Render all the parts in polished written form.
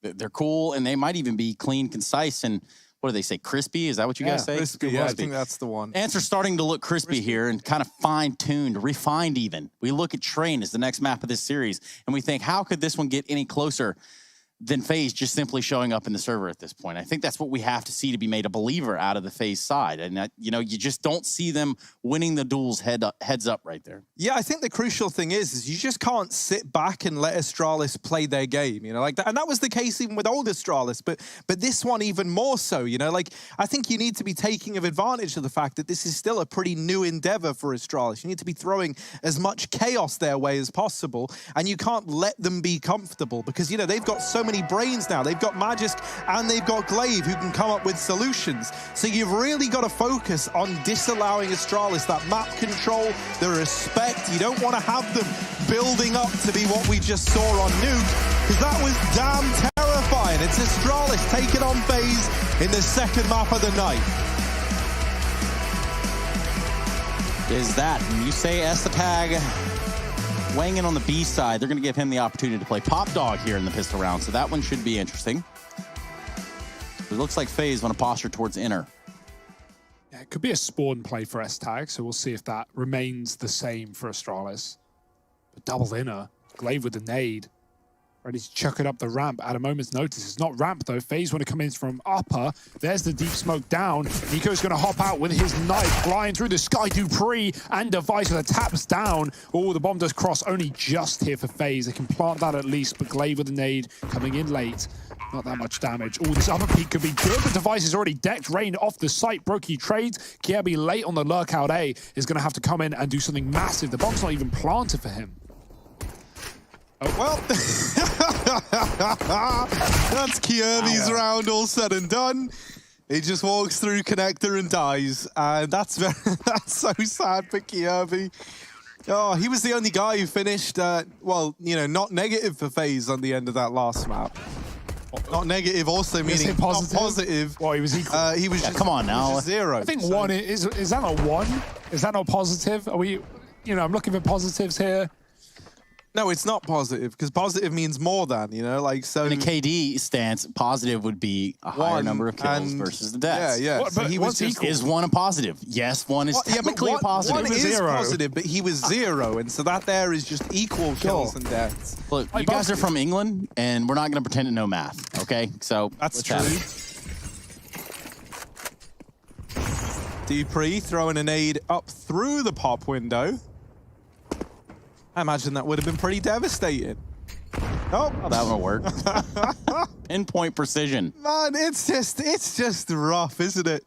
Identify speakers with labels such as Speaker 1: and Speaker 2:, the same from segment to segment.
Speaker 1: They're cool, and they might even be clean, concise, and what do they say? Crispy? Is that what you guys say?
Speaker 2: Crispy, yeah, I think that's the one.
Speaker 1: Ants are starting to look crispy here and kind of fine-tuned, refined even. We look at Train as the next map of this series, and we think, how could this one get any closer than FaZe just simply showing up in the server at this point? I think that's what we have to see to be made a believer out of the FaZe side. And, that, you know, you just don't see them winning the duels heads up right there.
Speaker 2: Yeah, I think the crucial thing is you just can't sit back and let Astralis play their game, you know, like that. And that was the case even with old Astralis, but this one even more so, you know, like I think you need to be taking advantage of the fact that this is still a pretty new endeavor for Astralis. You need to be throwing as much chaos their way as possible, and you can't let them be comfortable because, you know, they've got so many brains now. They've got Magisk and they've got Glaive who can come up with solutions. So you've really got to focus on disallowing Astralis that map control, the respect. You don't want to have them building up to be what we just saw on Nuke, because that was damn terrifying. It's Astralis taking on FaZe in the second map of the night.
Speaker 1: Is that, and you say Estapag weighing in on the B side, they're going to give him the opportunity to play Pop Dog here in the pistol round, so that one should be interesting. It looks like FaZe want to posture towards inner.
Speaker 3: Yeah, it could be a spawn play for S-Tag, so we'll see if that remains the same for Astralis. But double inner, Glaive with the nade. Ready to chuck it up the ramp at a moment's notice. It's not ramp though. FaZe want to come in from upper. There's the deep smoke down. Nico's going to hop out with his knife, flying through the sky. Dupree and Device with the taps down. Oh, the bomb does cross only just here for FaZe. They can plant that at least, but Glaive with the nade coming in late. Not that much damage. Oh, this upper peak could be good, but Device is already decked. Rain off the site. Brokey trades. Kiebi late on the lurkout A is going to have to come in and do something massive. The bomb's not even planted for him.
Speaker 2: Oh, well, that's Kiebi's round all said and done. He just walks through connector and dies. And that's so sad for Kiebi. Oh, he was the only guy who finished, well, you know, not negative for FaZe on the end of that last map. Not negative, also meaning
Speaker 3: positive?
Speaker 2: Not positive.
Speaker 3: Well, he was equal.
Speaker 2: He was
Speaker 1: yeah,
Speaker 2: just,
Speaker 1: come on now.
Speaker 2: Just 0.
Speaker 3: I think 1 is that not 1? Is that not positive? Are we, you know, I'm looking for positives here.
Speaker 2: No, it's not positive, because positive means more than, you know, like, so...
Speaker 1: In a KD stance, positive would be a higher number of kills versus the deaths.
Speaker 2: Yeah, yeah.
Speaker 3: What,
Speaker 2: so
Speaker 3: but
Speaker 2: he was just...
Speaker 1: Is 1 a positive? Yes, 1 is technically a positive.
Speaker 2: 1 is
Speaker 3: 0.
Speaker 2: positive, but he was 0, and so that there is just equal kills and deaths.
Speaker 1: Look, you guys are from England, and we're not going to pretend to know math, okay? So
Speaker 2: that's true. Dupree throwing a nade up through the pop window. I imagine that would have been pretty devastating. Oh,
Speaker 1: that one work. Pinpoint precision.
Speaker 2: Man, it's just rough, isn't it?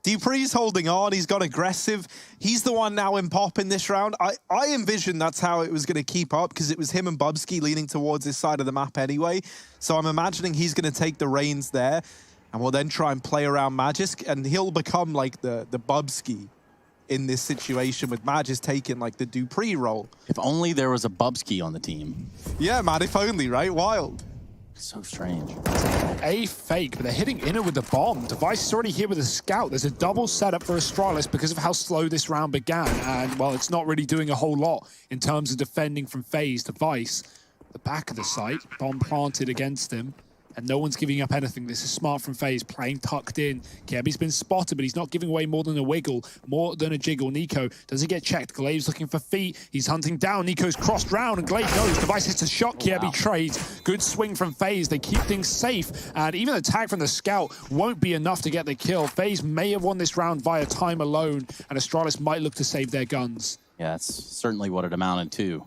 Speaker 2: Dupree's holding on. He's got aggressive. He's the one now in pop in this round. I envisioned that's how it was going to keep up, because it was him and Bubsky leaning towards this side of the map anyway. So I'm imagining he's going to take the reins there, and we'll then try and play around Magisk, and he'll become like the Bubsky in this situation, with Magisk taking like the Dupree role.
Speaker 1: If only there was a Bubsky on the team.
Speaker 2: Yeah, man, if only, right? Wild.
Speaker 1: So strange.
Speaker 3: A fake, but they're hitting inner with the bomb. Device is already here with a scout. There's a double setup for Astralis because of how slow this round began. And, well, it's not really doing a whole lot in terms of defending from FaZe. Device, the back of the site, bomb planted against him. And no one's giving up anything. This is smart from FaZe, playing tucked in. Kebi's been spotted, but he's not giving away more than a wiggle, more than a jiggle. Nico, does he get checked? Glaive's looking for feet. He's hunting down. Nico's crossed round, and Glaive goes. Device hits a shot. Kebi trades. Good swing from FaZe. They keep things safe, and even the tag from the scout won't be enough to get the kill. FaZe may have won this round via time alone, and Astralis might look to save their guns.
Speaker 1: Yeah, that's certainly what it amounted to.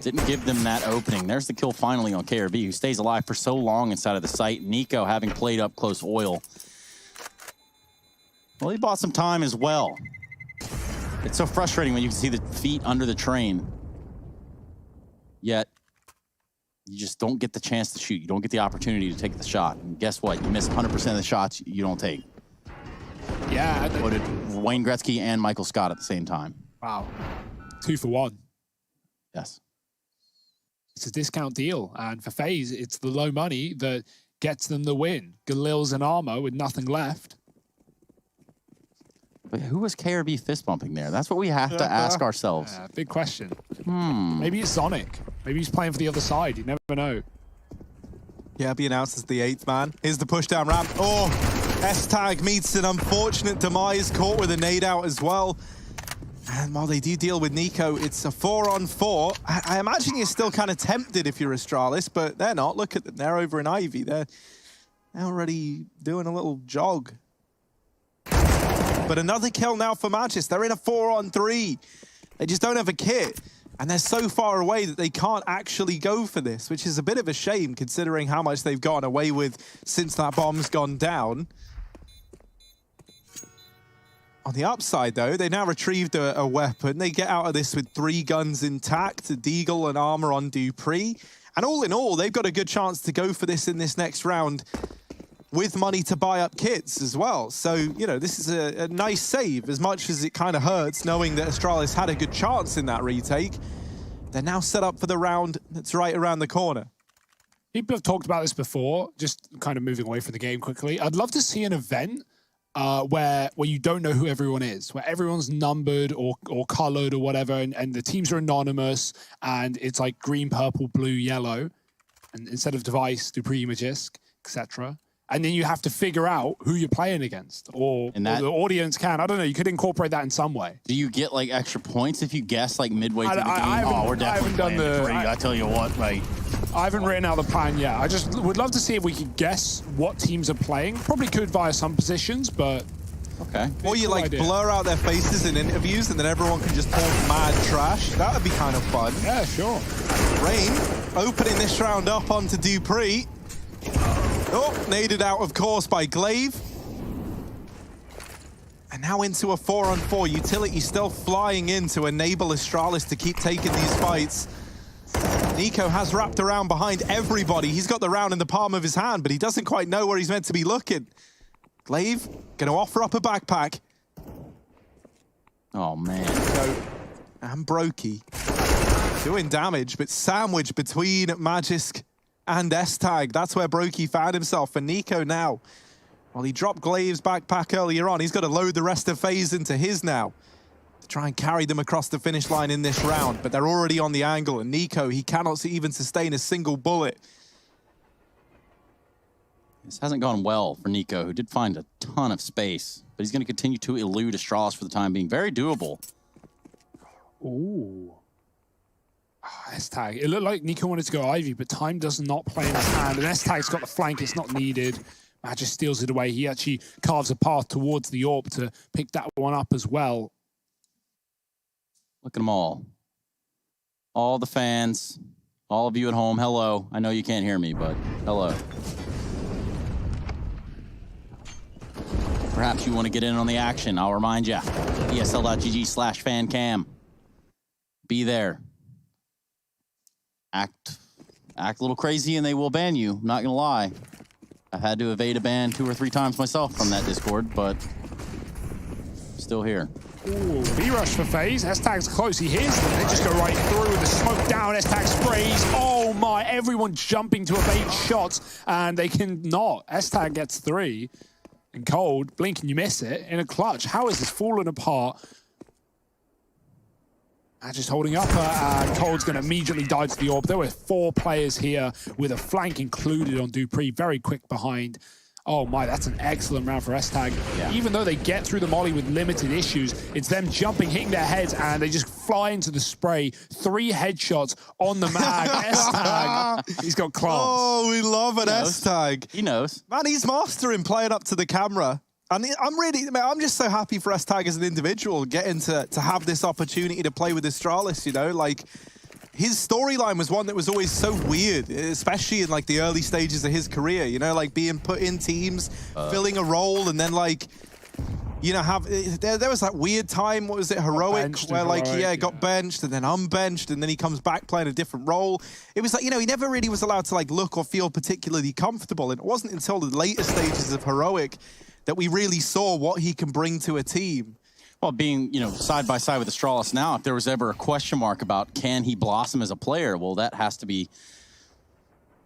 Speaker 1: Didn't give them that opening. There's the kill finally on KRB, who stays alive for so long inside of the site. Nico having played up close oil. Well, he bought some time as well. It's so frustrating when you can see the feet under the train. Yet, you just don't get the chance to shoot. You don't get the opportunity to take the shot. And guess what? You miss 100% of the shots you don't take.
Speaker 3: Yeah.
Speaker 1: What did Wayne Gretzky and Michael Scott at the same time?
Speaker 3: Wow. 2 for 1.
Speaker 1: Yes.
Speaker 3: It's a discount deal, and for FaZe, it's the low money that gets them the win. Galil's and Armo with nothing left.
Speaker 1: But who was KRB fist bumping there? That's what we have to ask ourselves.
Speaker 3: Yeah, big question. Maybe it's Sonic. Maybe he's playing for the other side. You never know.
Speaker 2: Yeah, be announced as the 8th man. Here's the push down ramp. Oh, S-Tag meets an unfortunate demise, caught with a nade out as well. And while they do deal with Nico, it's a 4-on-4. I imagine you're still kind of tempted if you're Astralis, but they're not. Look at them. They're over in Ivy. They're already doing a little jog. But another kill now for Magis. They're in a 4-on-3. They just don't have a kit. And they're so far away that they can't actually go for this, which is a bit of a shame considering how much they've gotten away with since that bomb's gone down. On the upside, though, they now retrieved a weapon. They get out of this with 3 guns intact, a deagle and armor on Dupree. And all in all, they've got a good chance to go for this in this next round with money to buy up kits as well. So, you know, this is a nice save, as much as it kind of hurts knowing that Astralis had a good chance in that retake. They're now set up for the round that's right around the corner.
Speaker 3: People have talked about this before, just kind of moving away from the game quickly. I'd love to see an event where you don't know who everyone is, where everyone's numbered or colored or whatever, and the teams are anonymous, and it's like green, purple, blue, yellow, and instead of Device, Dupree, Magisk, etc. And then you have to figure out who you're playing against, or the audience can. I don't know. You could incorporate that in some way.
Speaker 1: Do you get like extra points if you guess like midway through the game?
Speaker 3: We're definitely playing Dupree.
Speaker 1: I tell you what, like.
Speaker 3: I haven't written out the plan yet. I just would love to see if we could guess what teams are playing. Probably could via some positions, but
Speaker 1: okay.
Speaker 2: Or you like blur out their faces in interviews and then everyone can just talk mad trash. That would be kind of fun.
Speaker 3: Yeah, sure.
Speaker 2: Rain opening this round up onto Dupree. Oh, naded out, of course, by Glaive. And now into a 4-on-4. Utility still flying in to enable Astralis to keep taking these fights. Nico has wrapped around behind everybody. He's got the round in the palm of his hand, but he doesn't quite know where he's meant to be looking. Glaive going to offer up a backpack.
Speaker 1: Oh, man.
Speaker 2: And Brokey doing damage, but sandwiched between Magisk and S-Tag. That's where Brokey found himself. And Nico now, well, he dropped Glaive's backpack earlier on. He's got to load the rest of FaZe into his now to try and carry them across the finish line in this round. But they're already on the angle. And Nico, he cannot even sustain a single bullet.
Speaker 1: This hasn't gone well for Nico, who did find a ton of space. But he's going to continue to elude Astralis for the time being. Very doable.
Speaker 3: Ooh. S-Tag. It looked like Nico wanted to go Ivy, but time does not play in his hand. And S-Tag's got the flank. It's not needed. Magic steals it away. He actually carves a path towards the AWP to pick that one up as well.
Speaker 1: Look at them all. All the fans. All of you at home, hello. I know you can't hear me, but hello. Perhaps you want to get in on the action. I'll remind you. ESL.gg/fancam. Be there. Act a little crazy and they will ban you. I'm not gonna lie. I've had to evade a ban 2 or 3 times myself from that Discord, but still here.
Speaker 3: Ooh, B-rush for FaZe. S-Tag's close. He hears them. They just go right through with the smoke down. S-Tag sprays. Oh my, everyone jumping to evade shots, and they cannot. S-Tag gets 3. And Cold, blink and you miss it in a clutch. How is this falling apart? Just holding up, and Cold's going to immediately die to the AWP. There were 4 players here with a flank included on Dupree, very quick behind. Oh my, that's an excellent round for S-Tag. Yeah. Even though they get through the molly with limited issues, it's them jumping, hitting their heads, and they just fly into the spray. 3 headshots on the mag. S-Tag, he's got class.
Speaker 2: Oh, we love it, S-Tag.
Speaker 1: He knows.
Speaker 2: Man, he's mastering playing up to the camera. And I'm just so happy for S-Tag as an individual getting to have this opportunity to play with Astralis, you know, like his storyline was one that was always so weird, especially in like the early stages of his career, you know, like being put in teams, filling a role, and then like, you know, there was that weird time, what was it, Heroic, where like, got benched and then unbenched, and then he comes back playing a different role. It was like, you know, he never really was allowed to like look or feel particularly comfortable. And it wasn't until the later stages of Heroic that we really saw what he can bring to a team.
Speaker 1: Well, being, you know, side by side with Astralis now, if there was ever a question mark about can he blossom as a player, well, that has to be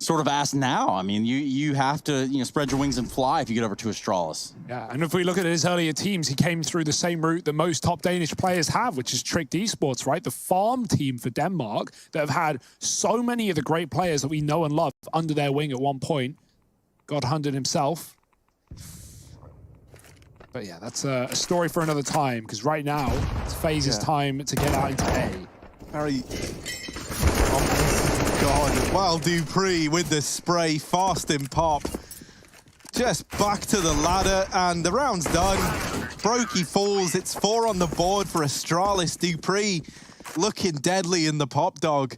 Speaker 1: sort of ask now. I mean, you have to spread your wings and fly if you get over to Astralis.
Speaker 3: Yeah, and if we look at his earlier teams, he came through the same route that most top Danish players have, which is Tricked Esports, right? The farm team for Denmark that have had so many of the great players that we know and love under their wing at one point. God hunted himself. But yeah, that's a story for another time, because right now, it's FaZe's time to get out into A.
Speaker 2: Very... Oh, God. Well, Dupree with the spray, fast in pop. Just back to the ladder, and the round's done. Brokey falls. It's 4 on the board for Astralis. Dupree looking deadly in the pop dog.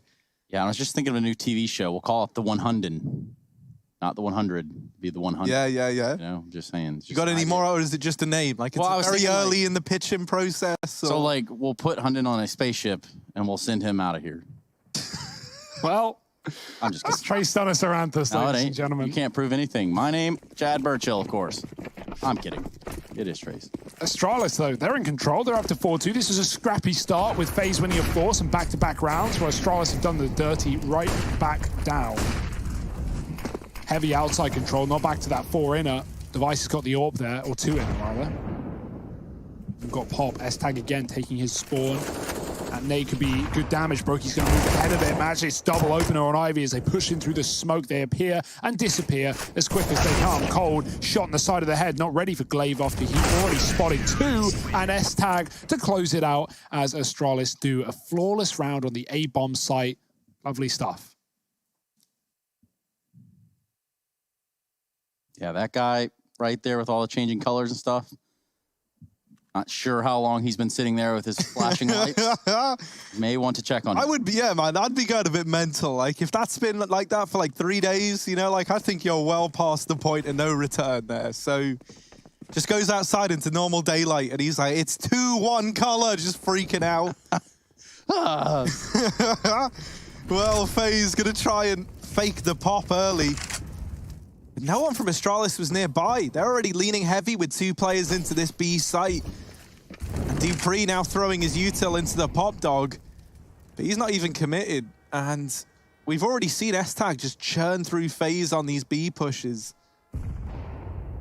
Speaker 1: Yeah, I was just thinking of a new TV show. We'll call it the 100. Not the 100, be the 100.
Speaker 2: Yeah.
Speaker 1: You know, just saying.
Speaker 2: You got any more, or is it just a name? Like, it's very early in the pitching process.
Speaker 1: So, like, we'll put Hunden on a spaceship, and we'll send him out of here.
Speaker 3: Well,
Speaker 1: I'm just
Speaker 3: it's Trace Dunnis Aranthus, ladies and gentlemen.
Speaker 1: You can't prove anything. My name, Chad Burchill, of course. I'm kidding. It is Trace.
Speaker 3: Astralis, though, they're in control. They're up to 4-2. This is a scrappy start with FaZe winning, of course, and back-to-back rounds where Astralis have done the dirty right back down. Heavy outside control, not back to that 4 inner. Device has got the AWP there, or 2 inner, rather. We've got Pop, S-Tag again, taking his spawn. And Nate could be good damage. Brokey's going to move ahead of it. Match it's double opener on Ivy as they push in through the smoke. They appear and disappear as quick as they come. Cold, shot in the side of the head, not ready for Glaive after he already spotted 2. And S-Tag to close it out as Astralis do a flawless round on the A-bomb site. Lovely stuff.
Speaker 1: Yeah, that guy right there with all the changing colors and stuff. Not sure how long he's been sitting there with his flashing lights. May want to check on him.
Speaker 2: I would be, yeah, man, I'd be going a bit mental. Like, if that's been like that for like 3 days, you know, like, I think you're well past the point of no return there. So, just goes outside into normal daylight, and he's like, it's 2-1 color, just freaking out. Well, FaZe gonna try and fake the pop early. No one from Astralis was nearby. They're already leaning heavy with 2 players into this B site. And Dupree now throwing his util into the pop dog. But he's not even committed. And we've already seen S-Tag just churn through FaZe on these B pushes.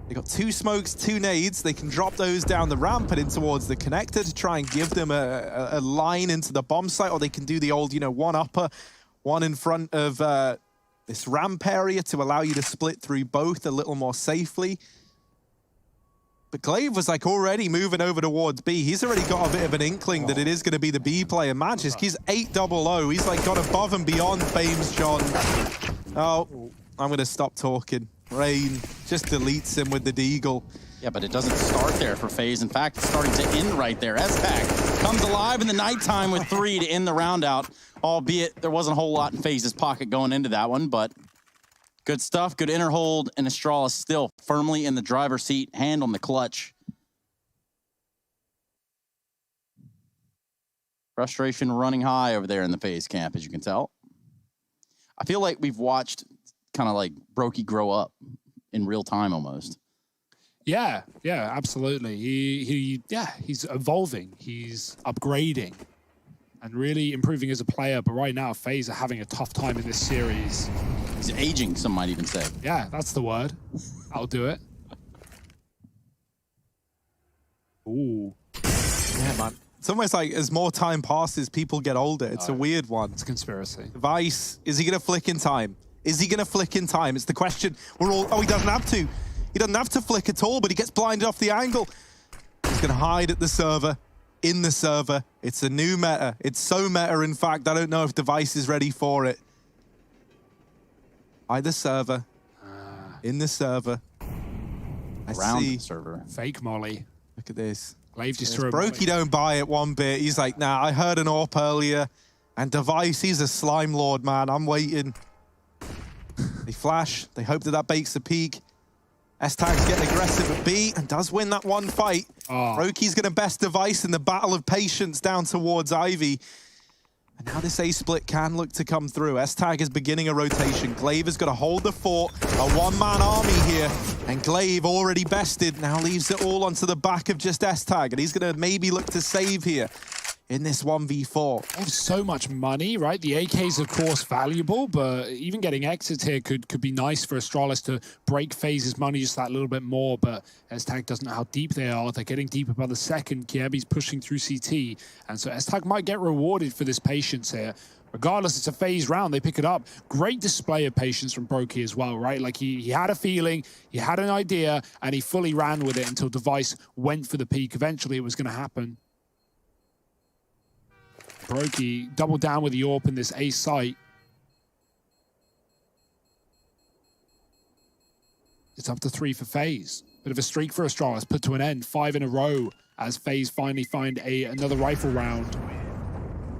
Speaker 2: They got 2 smokes, 2 nades. They can drop those down the ramp and in towards the connector to try and give them a line into the bomb site. Or they can do the old, you know, 1 upper, 1 in front of... this ramp area to allow you to split through both a little more safely. But Glaive was like already moving over towards B. He's already got a bit of an inkling that it is going to be the B player. Magisk, he's 8-0-0. He's like got above and beyond Fame's John. Oh, I'm going to stop talking. Rain just deletes him with the deagle.
Speaker 1: Yeah, but it doesn't start there for FaZe. In fact, it's starting to end right there. S-Tag comes alive in the nighttime with 3 to end the round out, albeit there wasn't a whole lot in FaZe's pocket going into that one, but good stuff, good inner hold, and Astralis still firmly in the driver's seat, hand on the clutch. Frustration running high over there in the FaZe camp, as you can tell. I feel like we've watched kind of like Brokey grow up in real time almost.
Speaker 3: Yeah, absolutely. He's evolving. He's upgrading and really improving as a player. But right now, FaZe are having a tough time in this series.
Speaker 1: He's aging, some might even say.
Speaker 3: Yeah, that's the word. I'll do it. Ooh.
Speaker 2: Yeah, man. It's almost like as more time passes, people get older. It's a weird one.
Speaker 3: It's a conspiracy.
Speaker 2: Vice, is he going to flick in time? Is he going to flick in time? It's the question. We're all, oh, he doesn't have to. He doesn't have to flick at all, but he gets blinded off the angle. He's going to hide at the server, in the server. It's a new meta. It's so meta, in fact, I don't know if Device is ready for it. Hide the server, in the server.
Speaker 1: Around the server.
Speaker 3: Fake Molly.
Speaker 2: Look at this.
Speaker 3: Glaive just threw a
Speaker 2: Brokey don't buy it one bit. He's like, nah, I heard an AWP earlier. And Device, he's a slime lord, man. I'm waiting. They flash. They hope that bakes a peak. S-Tag's getting aggressive at B and does win that one fight. Brokey's going to best Device in the battle of patience down towards Ivy. And now this A-split can look to come through. S-Tag is beginning a rotation. Glaive has got to hold the fort. A one-man army here. And Glaive, already bested, now leaves it all onto the back of just S-Tag. And he's going to maybe look to save here. in this 1v4.
Speaker 3: They have so much money, right? The AK is, of course, valuable, but even getting exits here could be nice for Astralis to break FaZe's money just that little bit more, but S-Tag doesn't know how deep they are. They're getting deeper by the second. Kiebi's pushing through CT, and so S-Tag might get rewarded for this patience here. Regardless, it's a FaZe round. They pick it up. Great display of patience from Brokey as well, right? Like, he had a feeling, he had an idea, and he fully ran with it until Device went for the peak. Eventually, it was going to happen. Brokey doubled down with the AWP in this A site. It's up to 3 for FaZe. Bit of a streak for Astralis, put to an end. 5 in a row as FaZe finally find another rifle round.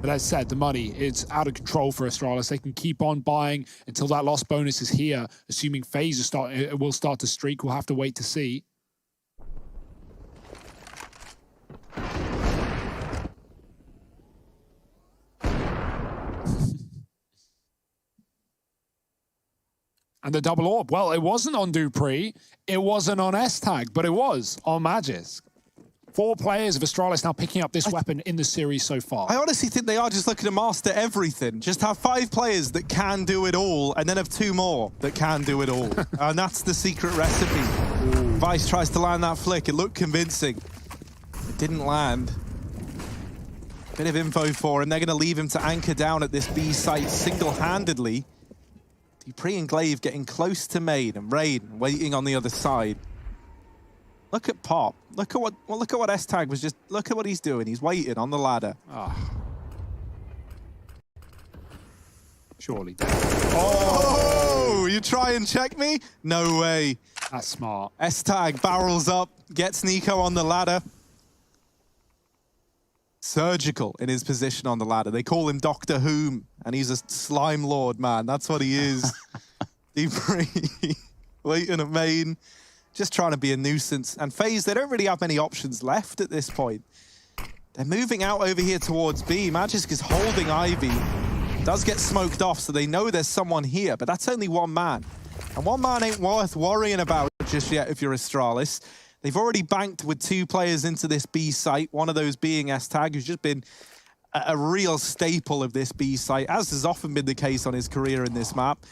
Speaker 3: But as said, the money, it's out of control for Astralis. They can keep on buying until that lost bonus is here. Assuming FaZe will start to streak, we'll have to wait to see. And the double AWP, well, it wasn't on Dupree, it wasn't on S-Tag, but it was on Magisk. 4 players of Astralis now picking up this weapon in the series so far.
Speaker 2: I honestly think they are just looking to master everything. Just have 5 players that can do it all, and then have 2 more that can do it all. And that's the secret recipe. Vice tries to land that flick. It looked convincing. It didn't land. Bit of info for him. They're going to leave him to anchor down at this B site single-handedly. Dupree and Glaive getting close to main, and Rain waiting on the other side. Look at Pop. Look at what S-Tag was just. Look at what he's doing. He's waiting on the ladder.
Speaker 3: Oh. Surely.
Speaker 2: Oh! You try and check me? No way.
Speaker 3: That's smart.
Speaker 2: S-Tag barrels up, gets Nico on the ladder. Surgical in his position on the ladder. They call him Dr. Whom, and he's a slime lord, man. That's what he is. Dupree waiting at main, just trying to be a nuisance. And FaZe, they don't really have many options left at this point. They're moving out over here towards B. Magisk is holding Ivy. Does get smoked off, so they know there's someone here, but that's only 1 man. And 1 man ain't worth worrying about just yet if you're Astralis. They've already banked with 2 players into this B site, one of those being S-Tag, who's just been a real staple of this B site, as has often been the case on his career in this map.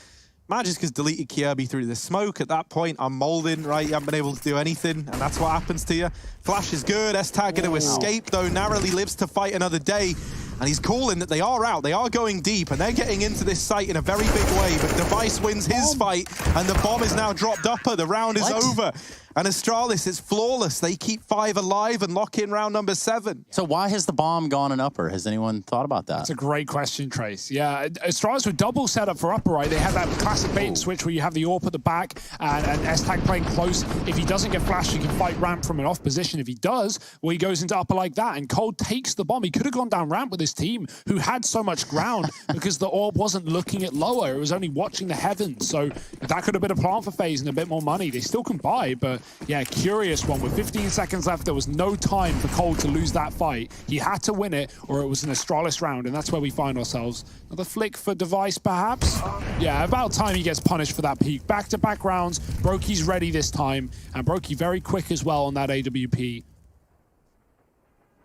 Speaker 2: Magisk has deleted Kiebi through the smoke. At that point, I'm molding, right? You haven't been able to do anything, and that's what happens to you. Flash is good. S-Tag going to escape, though. Narrowly lives to fight another day. And he's calling that they are out. They are going deep, and they're getting into this site in a very big way. But Device wins his fight, and the bomb is now dropped upper. The round is over. And Astralis is flawless. They keep 5 alive and lock in round number 7.
Speaker 1: So why has the bomb gone in upper? Has anyone thought about that?
Speaker 3: That's a great question, Trace. Yeah, Astralis were double set up for upper, right? They had that classic bait and switch where you have the AWP at the back and S-Tag playing close. If he doesn't get flashed, he can fight ramp from an off position. If he does, well, he goes into upper like that, and Cold takes the bomb. He could have gone down ramp with his team, who had so much ground because the AWP wasn't looking at lower. It was only watching the heavens. So that could have been a plan for FaZe and a bit more money. They still can buy, but yeah, curious one. With 15 seconds left, there was no time for Cold to lose that fight. He had to win it, or it was an Astralis round, and that's where we find ourselves. Another flick for Device, perhaps? Yeah, about time he gets punished for that peak. Back-to-back rounds. Brokey's ready this time, and Brokey very quick as well on that AWP.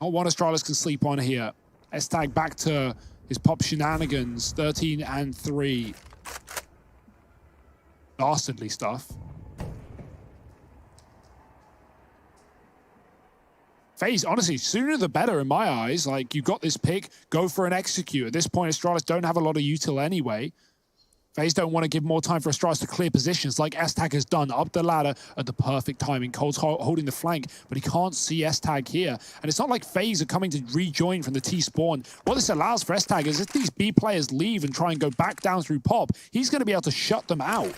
Speaker 3: Oh, one Astralis can sleep on here. S-Tag back to his pop shenanigans. 13 and 3. Dastardly stuff. FaZe, honestly, sooner the better in my eyes. Like, you got this pick, go for an execute. At this point, Astralis don't have a lot of util anyway. FaZe don't want to give more time for Astralis to clear positions like S-Tag has done up the ladder at the perfect timing. Cold's holding the flank, but he can't see S-Tag here. And it's not like FaZe are coming to rejoin from the T-spawn. What this allows for S-Tag is if these B players leave and try and go back down through pop, he's going to be able to shut them out.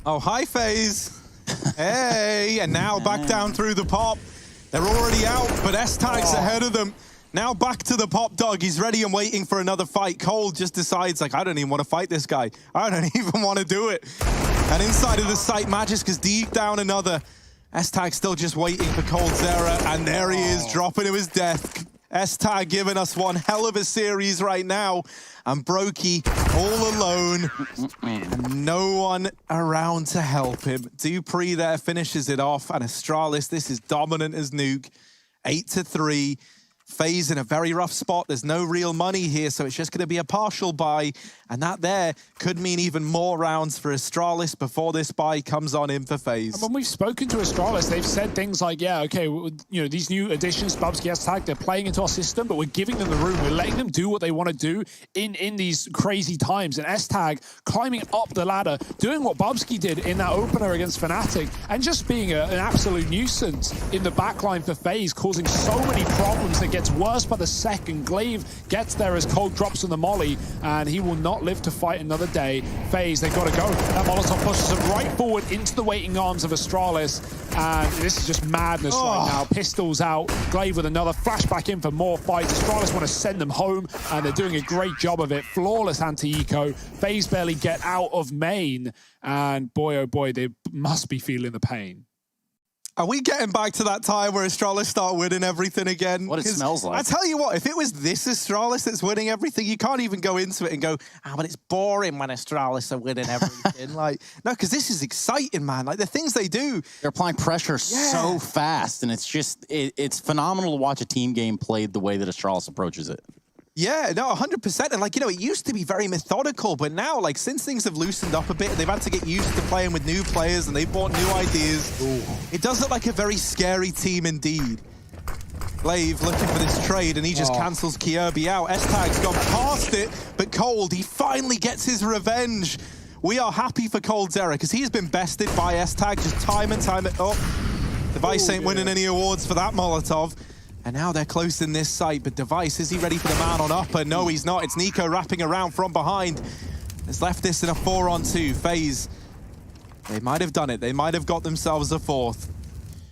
Speaker 2: Oh, hi, FaZe. Hey, and now back down through the pop. They're already out, but S-Tag's ahead of them. Now back to the pop dog. He's ready and waiting for another fight. Cold just decides, like, I don't even want to fight this guy. I don't even want to do it. And inside of the site, Magisk has deep down another. S-Tag still just waiting for Cold's error, and there he is, dropping to his death. S-Tag giving us one hell of a series right now. And Brokey all alone. And no one around to help him. Dupree there finishes it off. And Astralis, this is dominant as Nuke. 8-3. FaZe in a very rough spot. There's no real money here, so it's just going to be a partial buy. And that there could mean even more rounds for Astralis before this buy comes on in for FaZe.
Speaker 3: And when we've spoken to Astralis, they've said things like, yeah, okay, you know, these new additions, Bubsky, S-Tag, they're playing into our system, but we're giving them the room. We're letting them do what they want to do in these crazy times. And S-Tag climbing up the ladder, doing what Bubsky did in that opener against Fnatic, and just being an absolute nuisance in the backline for FaZe, causing so many problems that gets worse by the second. Glaive gets there as Cold drops on the molly, and he will not live to fight another day. FaZe, they've got to go. That Molotov pushes them right forward into the waiting arms of Astralis, and this is just madness right now. Pistols out, Glaive with another flashback in for more fights. Astralis want to send them home, and they're doing a great job of it. Flawless anti-eco. FaZe barely get out of main, and boy, oh boy, they must be feeling the pain.
Speaker 2: Are we getting back to that time where Astralis start winning everything again?
Speaker 1: What it smells like.
Speaker 2: I tell you what, if it was this Astralis that's winning everything, you can't even go into it and go, but it's boring when Astralis are winning everything. Like, no, because this is exciting, man. Like, the things they do.
Speaker 1: They're applying pressure so fast, and it's just, it's phenomenal to watch a team game played the way that Astralis approaches it.
Speaker 2: Yeah, no, 100%. And, like, you know, it used to be very methodical, but now, like, since things have loosened up a bit, they've had to get used to playing with new players, and they've bought new ideas. Ooh. It does look like a very scary team indeed. Glaive looking for this trade, and he just cancels Kierby out. S-Tag's gone past it, but Cold, he finally gets his revenge. We are happy for Cold's error, because he has been bested by S-Tag just time and time. Device ain't winning any awards for that Molotov. And now they're close in this site, but Device, is he ready for the man on upper? No, he's not. It's Nico wrapping around from behind. Has left this in a 4-on-2. FaZe, they might have done it. They might have got themselves a fourth.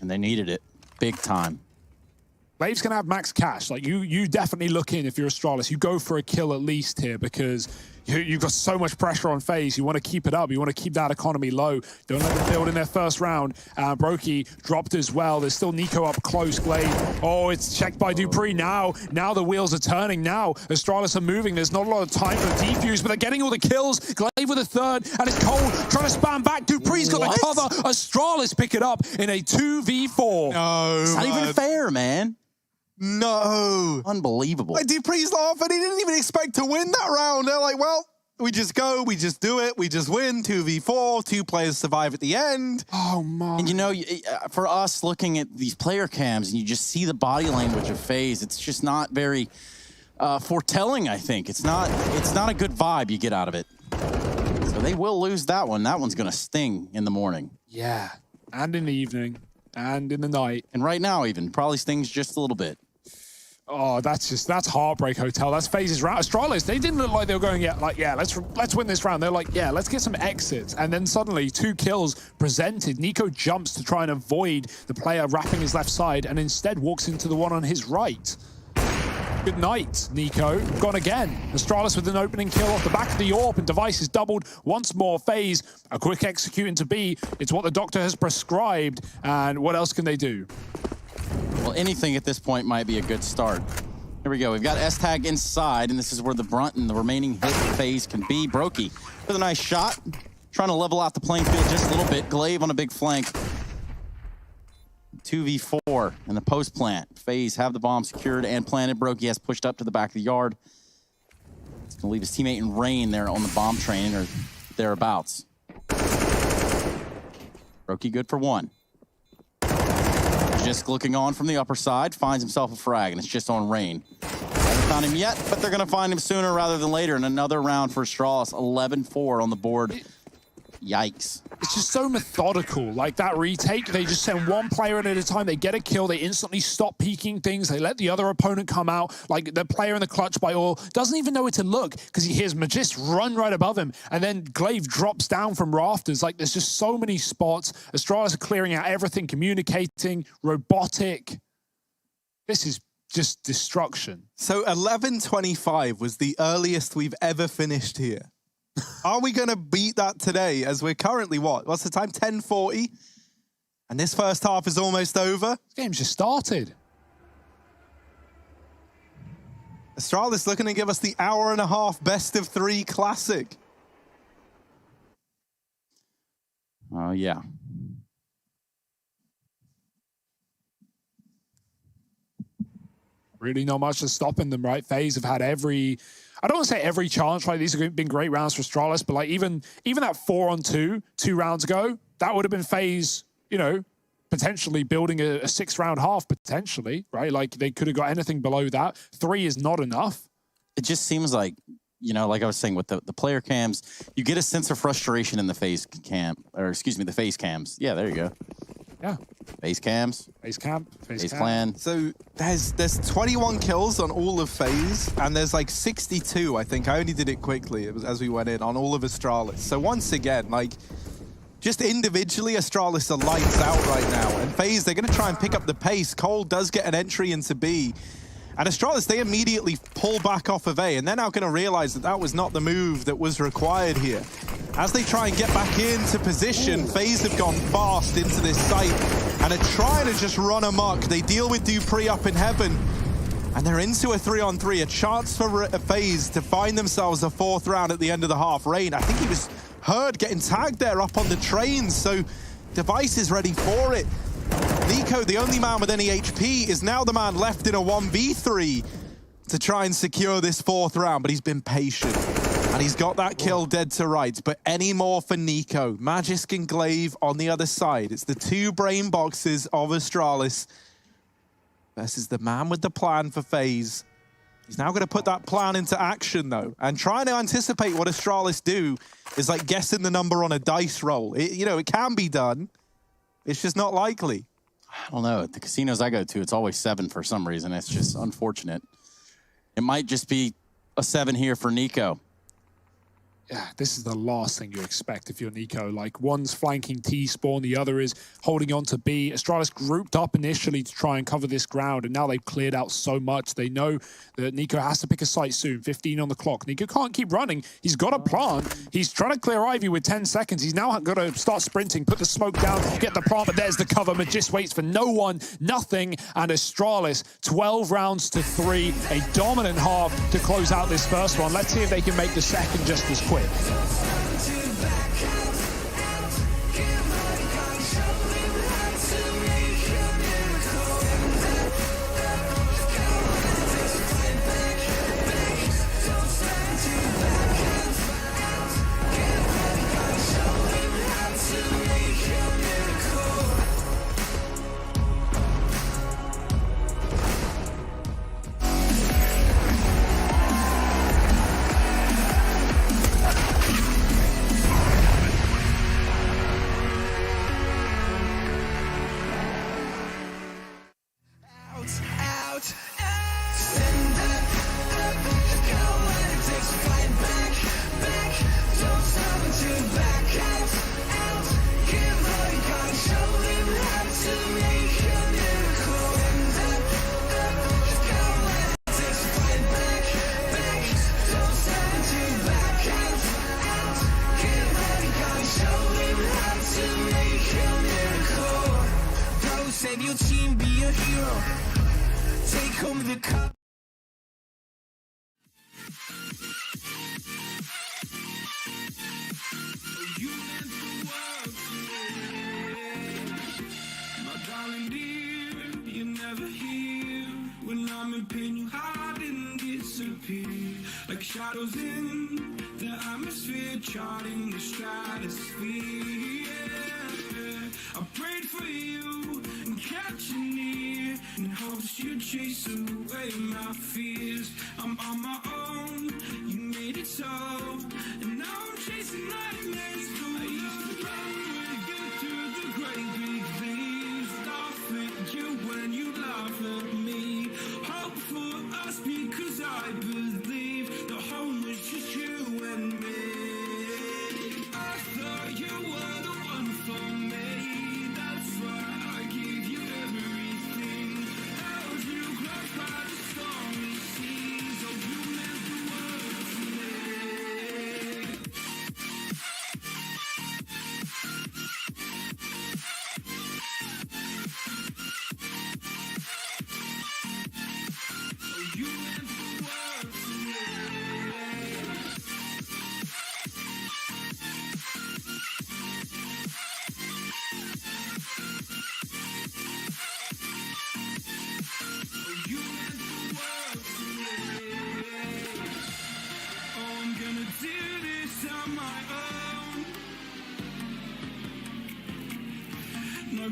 Speaker 1: And they needed it big time.
Speaker 3: Glaive's going to have max cash. Like, you definitely look in if you're Astralis. You go for a kill at least here, because you've got so much pressure on FaZe. You want to keep it up. You want to keep that economy low. Don't let them build in their first round. Brokey dropped as well. There's still Nico up close. Glaive. Oh, it's checked by Dupree now. Now the wheels are turning. Now Astralis are moving. There's not a lot of time for the defuse, but they're getting all the kills. Glaive with a third, and it's Cold trying to spam back. Dupree's got the cover. Astralis pick it up in a 2v4.
Speaker 2: No.
Speaker 1: It's not even fair, man.
Speaker 2: No.
Speaker 1: Unbelievable.
Speaker 2: Like, Dupree's laughing. He didn't even expect to win that round. They're like, well, we just go, we just do it, we just win. 2v4, 2 players survive at the end.
Speaker 3: Oh, man.
Speaker 1: And you know, for us looking at these player cams, and you just see the body language of FaZe, it's just not very foretelling, I think. It's not a good vibe you get out of it. So they will lose that one. That one's going to sting in the morning.
Speaker 3: Yeah, and in the evening, and in the night.
Speaker 1: And right now even, probably stings just a little bit.
Speaker 3: Oh, that's Heartbreak Hotel. That's FaZe's round. Astralis, they didn't look like they were going, let's win this round. They're like, yeah, let's get some exits. And then suddenly 2 kills presented. Nico jumps to try and avoid the player wrapping his left side, and instead walks into the one on his right. Good night, Nico. Gone again. Astralis with an opening kill off the back of the AWP, and Device is doubled once more. FaZe, a quick execute into B. It's what the doctor has prescribed, and what else can they do?
Speaker 1: Well, anything at this point might be a good start. Here we go. We've got S-Tag inside, and this is where the brunt and the remaining hit FaZe can be. Brokey with a nice shot, trying to level out the playing field just a little bit. Glaive on a big flank. 2v4 in the post plant. FaZe have the bomb secured and planted. Brokey has pushed up to the back of the yard. It's going to leave his teammate in Rain there on the bomb train or thereabouts. Brokey good for 1. Just looking on from the upper side, finds himself a frag, and it's just on Rain. Haven't found him yet, but they're going to find him sooner rather than later. And another round for Astralis, 11-4 on the board. Yikes.
Speaker 3: It's just so methodical. Like that retake, they just send one player in at a time. They get a kill. They instantly stop peeking things. They let the other opponent come out. Like the player in the clutch by all doesn't even know where to look because he hears Magist run right above him. And then Glaive drops down from rafters. Like there's just so many spots. Astralis are clearing out everything, communicating, robotic. This is just destruction.
Speaker 2: So 11:25 was the earliest we've ever finished here. Are we going to beat that today as we're currently, what's the time? 10:40? And this first half is almost over?
Speaker 3: This game's just started.
Speaker 2: Astralis looking to give us the hour-and-a-half best-of-3 classic.
Speaker 1: Oh, yeah.
Speaker 3: Really not much to stopping them, right? FaZe have had every, I don't want to say every chance, right? These have been great rounds for Astralis, but like even that 4-on-2, 2 rounds ago, that would have been FaZe, you know, potentially building a 6-round half, potentially, right? Like they could have got anything below that. 3 is not enough.
Speaker 1: It just seems like, you know, like I was saying with the player cams, you get a sense of frustration in the FaZe cam, or excuse me, the FaZe cams. Yeah, there you go.
Speaker 3: Yeah.
Speaker 1: FaZe cams.
Speaker 3: FaZe camp.
Speaker 1: FaZe clan.
Speaker 2: So there's 21 kills on all of FaZe, and there's like 62, I think. I only did it quickly. It was as we went in on all of Astralis. So once again, like, just individually, Astralis are lights out right now. And FaZe, they're going to try and pick up the pace. Cole does get an entry into B. And Astralis, they immediately pull back off of A, and they're now going to realize that that was not the move that was required here. As they try and get back into position, FaZe have gone fast into this site and are trying to just run amok. They deal with Dupree up in heaven, and they're into a 3-on-3, a chance for FaZe to find themselves a 4th round at the end of the half. Rain, I think he was heard getting tagged there up on the train, so Device is ready for it. Nico, the only man with any HP, is now the man left in a 1v3 to try and secure this 4th round, but he's been patient. And he's got that kill dead to rights, but any more for Nico. Magisk and Glaive on the other side. It's the 2 brain boxes of Astralis versus the man with the plan for FaZe. He's now going to put that plan into action, though. And trying to anticipate what Astralis do is like guessing the number on a dice roll. You know, it can be done. It's just not likely.
Speaker 1: I don't know. At the casinos I go to, it's always 7 for some reason. It's just unfortunate. It might just be a 7 here for Nico.
Speaker 3: Yeah, this is the last thing you expect if you're Nico. Like, one's flanking T-spawn, the other is holding on to B. Astralis grouped up initially to try and cover this ground, and now they've cleared out so much. They know that Nico has to pick a site soon, 15 on the clock. Nico can't keep running. He's got a plant. He's trying to clear Ivy with 10 seconds. He's now got to start sprinting, put the smoke down, get the plant, but there's the cover. Magist waits for no one, nothing, and Astralis, 12 rounds to 3, a dominant half to close out this first one. Let's see if they can make the second just as quick.
Speaker 4: Save your team, be a hero. Take home the cup. You meant the world to me. My darling dear, you're never here. When I'm in pain, you hide and disappear. Like shadows in the atmosphere, charting the stratosphere. I prayed for you and kept you near in hopes you'd chase away my fears. I'm on my own, you made it so, and now I'm chasing nightmares. I used to run with you through the great big leaves, laugh at you when you laugh at me. Hope for us because I believe the home was just you and me. I thought you were the one for me. That's why I gave you everything. Held you close by the stormy seas. Oh, you meant the world.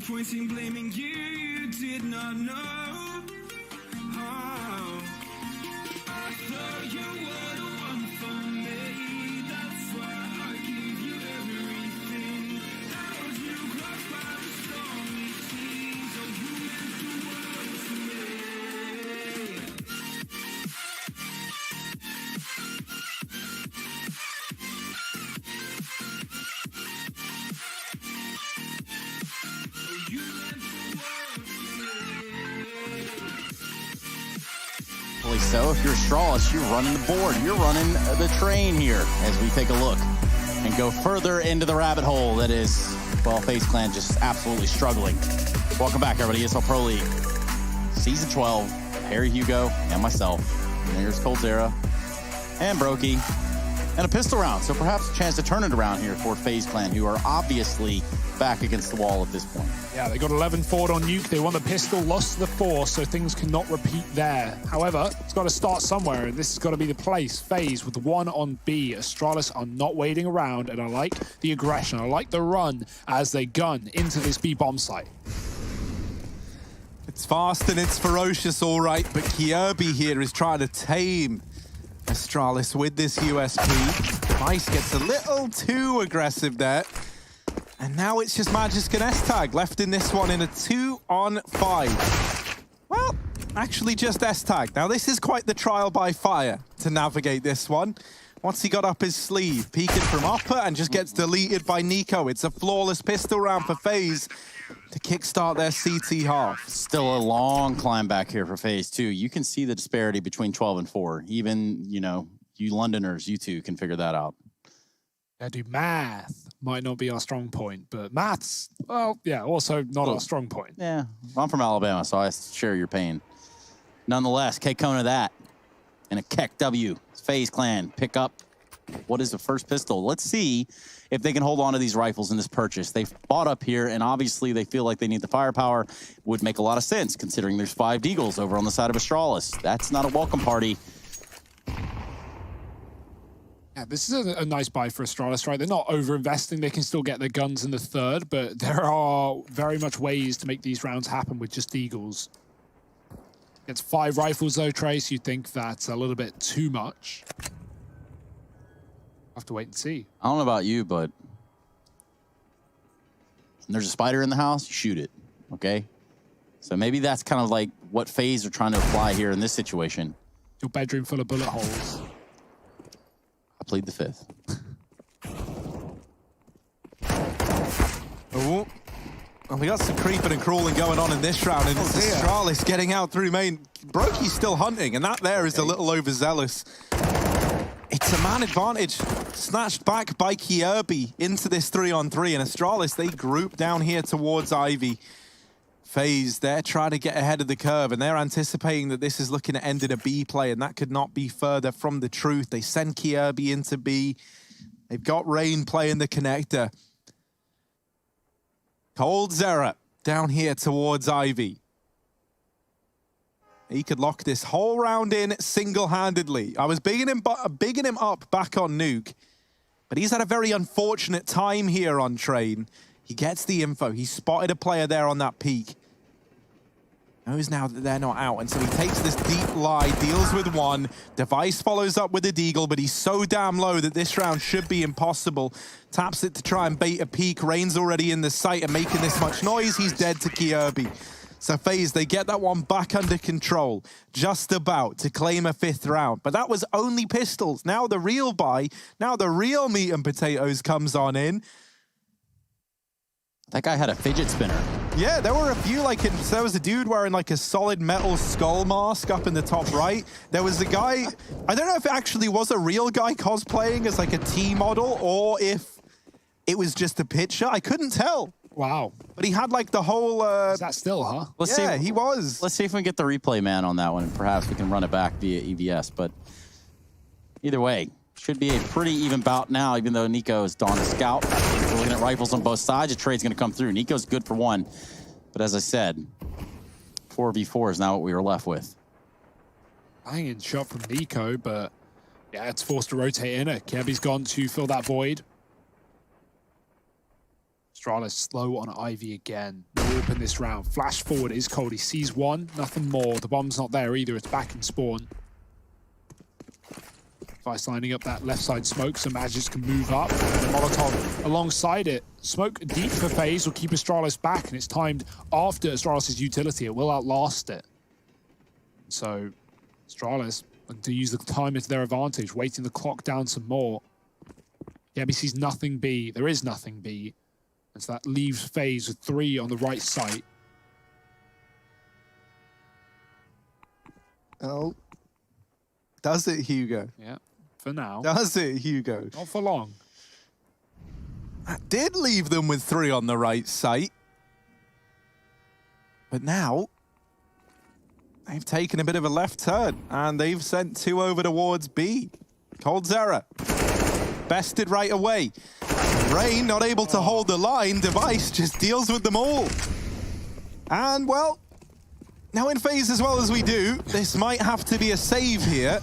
Speaker 4: point in blaming you, you did not know. Oh, I thought you were the one for me. That's why I gave you everything. That was you crossed by the stormy seas. Oh, you meant the world to me. Oh, you meant the world to me.
Speaker 1: Really so. If you're Astralis, you're running the board. You're running the train here as we take a look and go further into the rabbit hole that is, well, FaZe Clan just absolutely struggling. Welcome back, everybody. ESL Pro League, Season 12. Harry Hugo and myself. And here's Coldzera and Brokey and a pistol round. So perhaps a chance to turn it around here for FaZe Clan, who are obviously back against the wall at this point.
Speaker 3: Yeah, they got 11 forward on Nuke. They won the pistol, lost to the 4, so things cannot repeat there. However, it's got to start somewhere, and this has got to be the place. FaZe with 1 on B. Astralis are not waiting around, and I like the aggression. I like the run as they gun into this B bomb site.
Speaker 2: It's fast and it's ferocious, all right, but Kirby here is trying to tame Astralis with this USP. Ice gets a little too aggressive there. And now it's just Magisk and S-Tag left in this one in a 2-on-5. Well, actually just S-Tag. Now this is quite the trial by fire to navigate this one. What's he got up his sleeve? Peeking from upper and just gets deleted by Nico. It's a flawless pistol round for FaZe to kickstart their CT half.
Speaker 1: Still a long climb back here for FaZe too. You can see the disparity between 12 and 4. Even, you know, you Londoners, you two can figure that out.
Speaker 3: Yeah, do math might not be our strong point, but maths, well, yeah, also not our strong point.
Speaker 1: Yeah, I'm from Alabama, so I share your pain. Nonetheless, K-Kona that. And a Keck W. FaZe Clan pick up what is the first pistol. Let's see if they can hold on to these rifles in this purchase. They've bought up here, and obviously they feel like they need the firepower. Would make a lot of sense, considering there's 5 Deagles over on the side of Astralis. That's not a welcome party.
Speaker 3: Yeah, this is a nice buy for Astralis, right? They're not over-investing. They can still get their guns in the 3rd, but there are very much ways to make these rounds happen with just Deagles. It's 5 rifles, though, Trace. You think that's a little bit too much? Have to wait and see.
Speaker 1: I don't know about you, but when there's a spider in the house, you shoot it, okay? So maybe that's kind of like what FaZe are trying to apply here in this situation.
Speaker 3: Your bedroom full of bullet holes.
Speaker 1: I plead the 5th.
Speaker 2: Oh, well, we got some creeping and crawling going on in this round, and it's Astralis getting out through main. Brokey's still hunting, and that there is a little overzealous. It's a man advantage, snatched back by Kirby into this 3-on-3, and Astralis, they group down here towards Ivy. FaZe, they're trying to get ahead of the curve, and they're anticipating that this is looking to end in a B play, and that could not be further from the truth. They send Kirby into B. They've got Rain playing the connector. Coldzera down here towards Ivy. He could lock this whole round in single-handedly. I was bigging him up back on Nuke, but he's had a very unfortunate time here on Train. He gets the info. He spotted a player there on that peak. Knows now that they're not out, and so he takes this deep lie, deals with 1. Device follows up with a Deagle, but he's so damn low that this round should be impossible. Taps it to try and bait a peek. Rain's already in the site and making this much noise. He's dead to Kirby. So FaZe, they get that one back under control, just about to claim a 5th round. But that was only pistols. Now the real buy, now the real meat and potatoes comes on in.
Speaker 1: That guy had a fidget spinner.
Speaker 2: Yeah, there were a few, like, so there was a dude wearing like a solid metal skull mask up in the top right. There was a guy, I don't know if it actually was a real guy cosplaying as like a T model or if it was just a picture. I couldn't tell.
Speaker 3: Wow.
Speaker 2: But he had like the whole...
Speaker 3: Is that still, huh?
Speaker 1: Let's
Speaker 2: yeah,
Speaker 1: see.
Speaker 2: he was.
Speaker 1: Let's see if we can get the replay man on that one, and perhaps we can run it back via EVS. But either way, should be a pretty even bout now, even though Nico is donned a scout. We're looking at rifles on both sides. A trade's going to come through. Nico's good for 1. But as I said, 4v4 is now what we were left with.
Speaker 3: Banging shot from Nico, but yeah, it's forced to rotate in. Kirby's gone to fill that void. Astralis slow on Ivy again. No AWP in this round. Flash forward is cold. He sees one, nothing more. The bomb's not there either. It's back in spawn. Vice lining up that left side smoke so Magic can move up. And the Molotov alongside it. Smoke deep for FaZe will keep Astralis back, and it's timed after Astralis' utility. It will outlast it. So Astralis to use the timer to their advantage, waiting the clock down some more. Gabby sees nothing B. There is nothing B. And so that leaves FaZe with 3 on the right side.
Speaker 2: Oh. Does it, Hugo?
Speaker 3: Yeah, for now.
Speaker 2: Does it, Hugo?
Speaker 3: Not for long.
Speaker 2: That did leave them with 3 on the right side. But now, they've taken a bit of a left turn, and they've sent 2 over towards B. Cold's error. Bested right away. Rain not able to hold the line. Device just deals with them all. And, well, now in FaZe as well as we do, this might have to be a save here.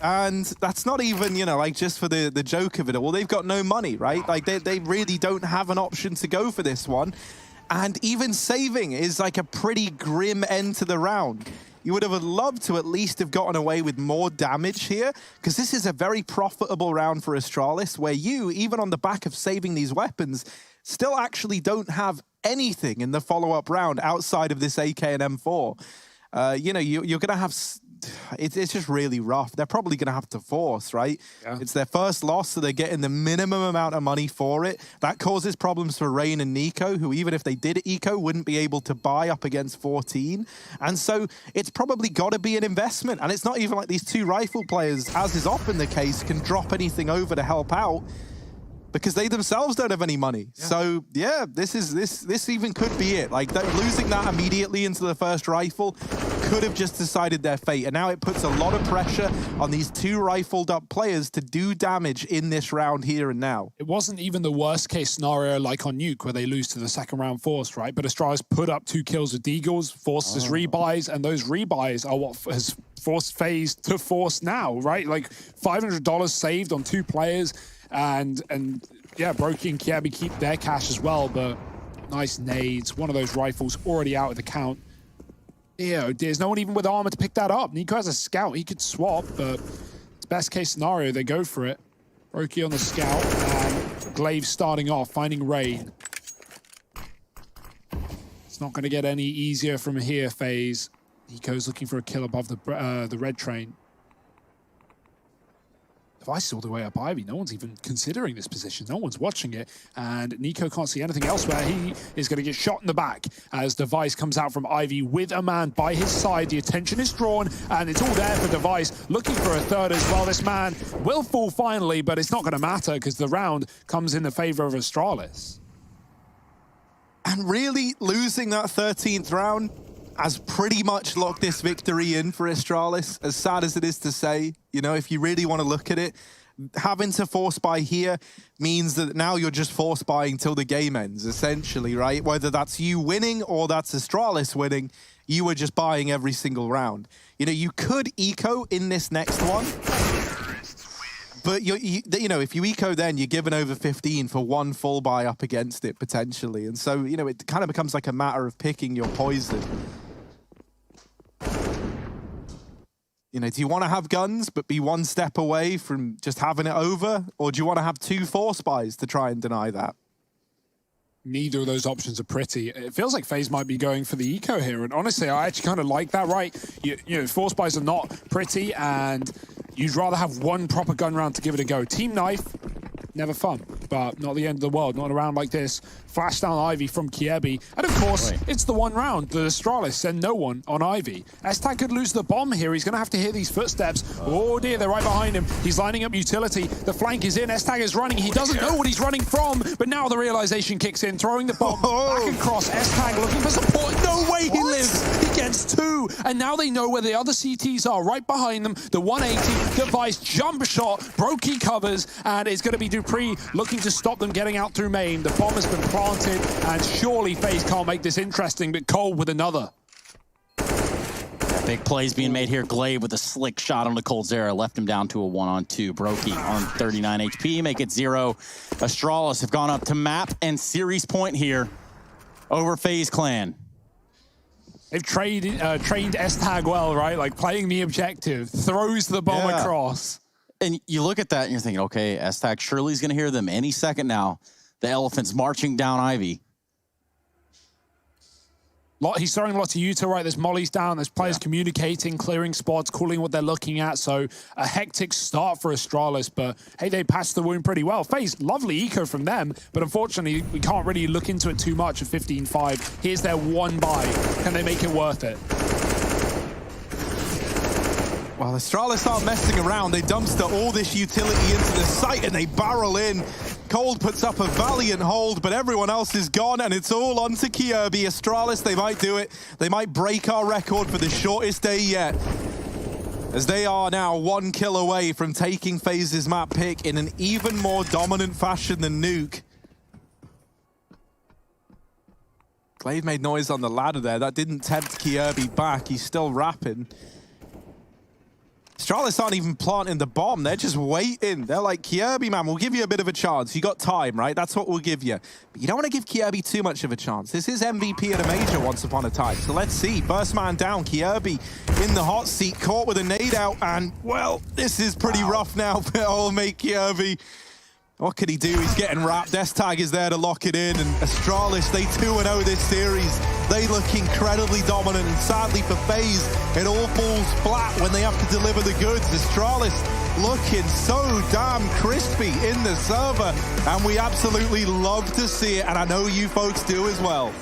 Speaker 2: And that's not even, you know, like just for the joke of it all. They've got no money, right? Like they really don't have an option to go for this one. And even saving is like a pretty grim end to the round. You would have loved to at least have gotten away with more damage here, because this is a very profitable round for Astralis, where you, even on the back of saving these weapons, still actually don't have anything in the follow-up round outside of this AK and M4. You know, you're going to have... It's just really rough. They're probably going to have to force, right?
Speaker 3: Yeah.
Speaker 2: It's their first loss, so they're getting the minimum amount of money for it. That causes problems for Rain and Nico, who even if they did eco, wouldn't be able to buy up against 14. And so it's probably got to be an investment. And it's not even like these 2 rifle players, as is often the case, can drop anything over to help out, because they themselves don't have any money. Yeah. So yeah, this even could be it. Like losing that immediately into the first rifle could have just decided their fate. And now it puts a lot of pressure on these 2 rifled up players to do damage in this round here and now.
Speaker 3: It wasn't even the worst case scenario like on Nuke where they lose to the second round forced, right? But Astralis put up 2 kills with Deagles, forces rebuys, and those rebuys are what has forced FaZe to force now, right? Like $500 saved on 2 players. And yeah, Brokey and Kiabi keep their cash as well, but nice nades. One of those rifles already out of the count. Yeah, there's no one even with armor to pick that up. Nico has a scout. He could swap, but it's best case scenario. They go for it. Brokey on the scout, and Glaive starting off, finding Rain. It's not going to get any easier from here, FaZe. Nico's looking for a kill above the red train. Device all the way up Ivy. No one's even considering this position. No one's watching it. And Nico can't see anything elsewhere. He is going to get shot in the back as Device comes out from Ivy with a man by his side. The attention is drawn, and it's all there for Device. Looking for a third as well. This man will fall finally, but it's not going to matter because the round comes in the favor of Astralis.
Speaker 2: And really, losing that 13th round has pretty much locked this victory in for Astralis, as sad as it is to say. You know, if you really want to look at it, having to force buy here means that now you're just force buying till the game ends, essentially, right? Whether that's you winning or that's Astralis winning, you were just buying every single round. You know, you could eco in this next one, but you know, if you eco then, you're given over 15 for 1 full buy up against it, potentially. And so, you know, it kind of becomes like a matter of picking your poison. You know, do you want to have guns but be 1 step away from just having it over? Or do you want to have 2 force buys to try and deny that?
Speaker 3: Neither of those options are pretty. It feels like FaZe might be going for the eco here. And honestly, I actually kind of like that, right? You know, force buys are not pretty, and you'd rather have 1 proper gun round to give it a go. Team knife, never fun, but not the end of the world. Not a round like this. Flash down Ivy from Kiebi. And of course, it's the 1 round that Astralis send no one on Ivy. Estag could lose the bomb here. He's going to have to hear these footsteps. Oh dear, they're right behind him. He's lining up utility. The flank is in. Estag is running. He doesn't know what he's running from, but now the realization kicks in, throwing the bomb back across. Estag looking for support. No way he lives. He gets 2. And now they know where the other CTs are, right behind them. The 180 Device jump shot. Brokey covers, and it's going to be Dupree looking to stop them getting out through main. The bomb has been planted, and surely FaZe can't make this interesting, but Cole with another.
Speaker 1: Big plays being made here. Glaive with a slick shot on the Coldzera. Left him down to a 1-on-2. Brokey on 39 HP. Make it 0. Astralis have gone up to map and series point here over FaZe Clan.
Speaker 3: They've trained S-Tag well, right? Like playing the objective, throws the bomb across.
Speaker 1: And you look at that and you're thinking, okay, S-Tag surely is going to hear them any second now. The Elephants marching down Ivy.
Speaker 3: He's throwing lots of Utah, right? There's mollies down. There's players communicating, clearing spots, calling what they're looking at. So a hectic start for Astralis, but hey, they passed the wound pretty well. FaZe, lovely eco from them, but unfortunately, we can't really look into it too much at 15-5. Here's their one buy. Can they make it worth it?
Speaker 2: Well, Astralis aren't messing around. They dumpster all this utility into the site and they barrel in. Cold puts up a valiant hold, but everyone else is gone, and it's all on to Kjaerbye. Astralis, they might do it. They might break our record for the shortest day yet, as they are now 1 kill away from taking FaZe's map pick in an even more dominant fashion than Nuke. Glaive made noise on the ladder there. That didn't tempt Kjaerbye back. He's still rapping. Astralis aren't even planting the bomb. They're just waiting. They're like, Kjaerbye, man, we'll give you a bit of a chance. You got time, right? That's what we'll give you. But you don't want to give Kjaerbye too much of a chance. This is MVP at a major once upon a time. So let's see. First man down. Kjaerbye in the hot seat, caught with a nade out. And, well, this is pretty rough now for old mate Kjaerbye. What could he do? He's getting wrapped. S-Tag is there to lock it in. And Astralis, they 2-0 this series. They look incredibly dominant. And sadly for FaZe, it all falls flat when they have to deliver the goods. Astralis looking so damn crispy in the server. And we absolutely love to see it. And I know you folks do as well.